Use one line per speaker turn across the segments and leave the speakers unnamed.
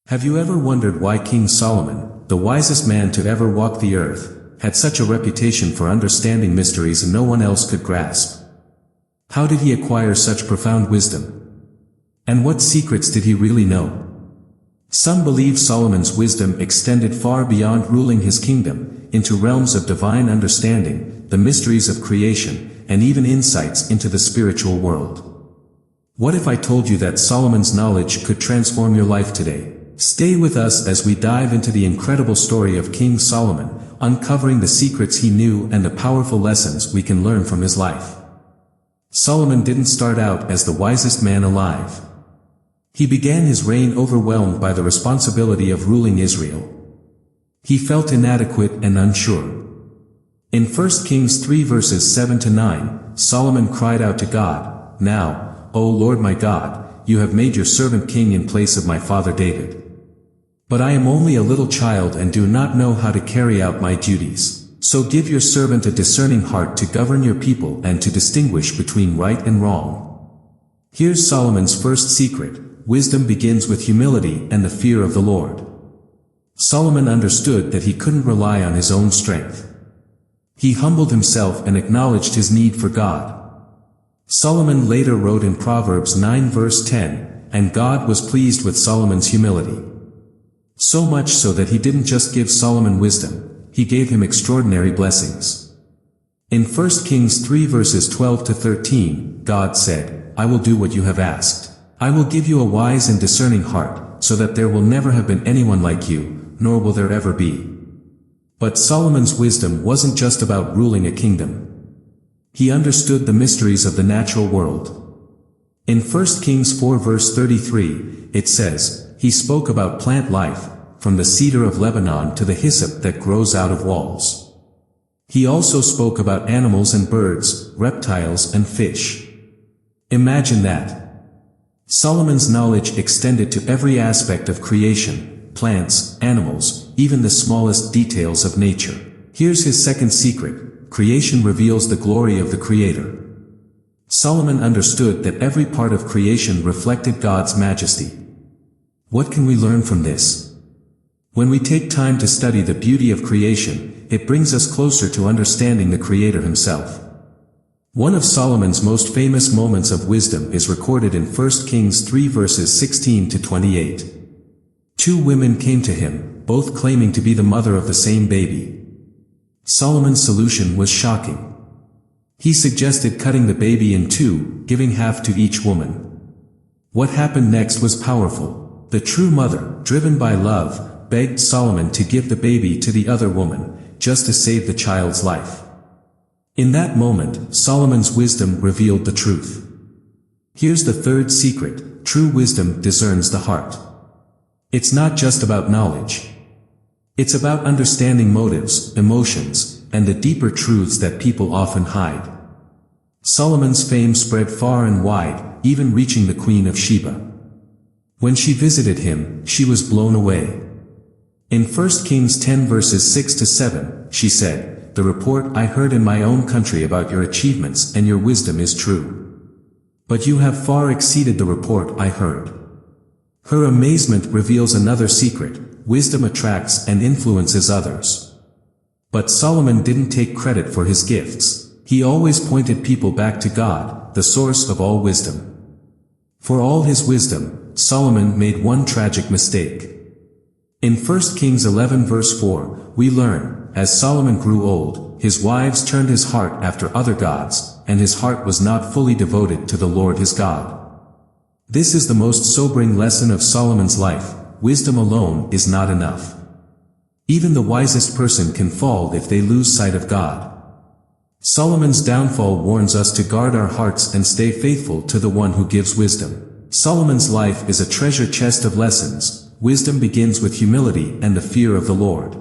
Have you ever wondered why King Solomon, the wisest man to ever walk the earth, had such a reputation for understanding mysteries no one else could grasp? How did he acquire such profound wisdom? And what secrets did he really know? Some believe Solomon's wisdom extended far beyond ruling his kingdom, into realms of divine understanding, the mysteries of creation, and even insights into the spiritual world. What if I told you that Solomon's knowledge could transform your life today? Stay with us as we dive into the incredible story of King Solomon, uncovering the secrets he knew and the powerful lessons we can learn from his life. Solomon didn't start out as the wisest man alive. He began his reign overwhelmed by the responsibility of ruling Israel. He felt inadequate and unsure. In 1 Kings 3 verses 7 to 9, Solomon cried out to God, "Now, O Lord my God, you have made your servant king in place of my father David. But I am only a little child and do not know how to carry out my duties. So give your servant a discerning heart to govern your people and to distinguish between right and wrong." Here's Solomon's first secret: wisdom begins with humility and the fear of the Lord. Solomon understood that he couldn't rely on his own strength. He humbled himself and acknowledged his need for God. Solomon later wrote in Proverbs 9 verse 10, "And God was pleased with Solomon's humility." So much so that he didn't just give Solomon wisdom, he gave him extraordinary blessings. In 1 Kings 3 verses 12 to 13, God said, "I will do what you have asked. I will give you a wise and discerning heart, so that there will never have been anyone like you, nor will there ever be." But Solomon's wisdom wasn't just about ruling a kingdom. He understood the mysteries of the natural world. In 1 Kings 4 verse 33, it says, "He spoke about plant life, from the cedar of Lebanon to the hyssop that grows out of walls." He also spoke about animals and birds, reptiles and fish. Imagine that. Solomon's knowledge extended to every aspect of creation, plants, animals, even the smallest details of nature. Here's his second secret: creation reveals the glory of the Creator. Solomon understood that every part of creation reflected God's majesty. What can we learn from this? When we take time to study the beauty of creation, it brings us closer to understanding the Creator himself. One of Solomon's most famous moments of wisdom is recorded in 1 Kings 3 verses 16 to 28. Two women came to him, both claiming to be the mother of the same baby. Solomon's solution was shocking. He suggested cutting the baby in two, giving half to each woman. What happened next was powerful. The true mother, driven by love, begged Solomon to give the baby to the other woman, just to save the child's life. In that moment, Solomon's wisdom revealed the truth. Here's the third secret: true wisdom discerns the heart. It's not just about knowledge. It's about understanding motives, emotions, and the deeper truths that people often hide. Solomon's fame spread far and wide, even reaching the Queen of Sheba. When she visited him, she was blown away. In 1 Kings 10 verses 6 to 7, she said, "The report I heard in my own country about your achievements and your wisdom is true. But you have far exceeded the report I heard." Her amazement reveals another secret: wisdom attracts and influences others. But Solomon didn't take credit for his gifts. He always pointed people back to God, the source of all wisdom. For all his wisdom, Solomon made one tragic mistake. In 1 Kings 11 verse 4, we learn, as Solomon grew old, his wives turned his heart after other gods, and his heart was not fully devoted to the Lord his God. This is the most sobering lesson of Solomon's life: wisdom alone is not enough. Even the wisest person can fall if they lose sight of God. Solomon's downfall warns us to guard our hearts and stay faithful to the one who gives wisdom. Solomon's life is a treasure chest of lessons. Wisdom begins with humility and the fear of the Lord.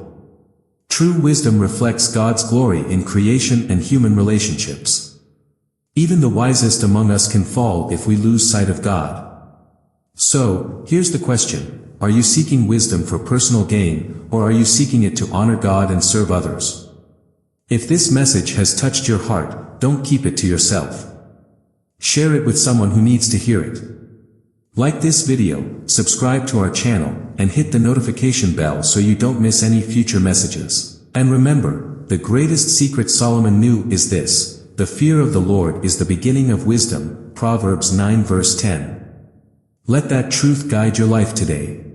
True wisdom reflects God's glory in creation and human relationships. Even the wisest among us can fall if we lose sight of God. So, here's the question: are you seeking wisdom for personal gain, or are you seeking it to honor God and serve others? If this message has touched your heart, don't keep it to yourself. Share it with someone who needs to hear it. Like this video, subscribe to our channel, and hit the notification bell so you don't miss any future messages. And remember, the greatest secret Solomon knew is this: the fear of the Lord is the beginning of wisdom, Proverbs 9 verse 10. Let that truth guide your life today.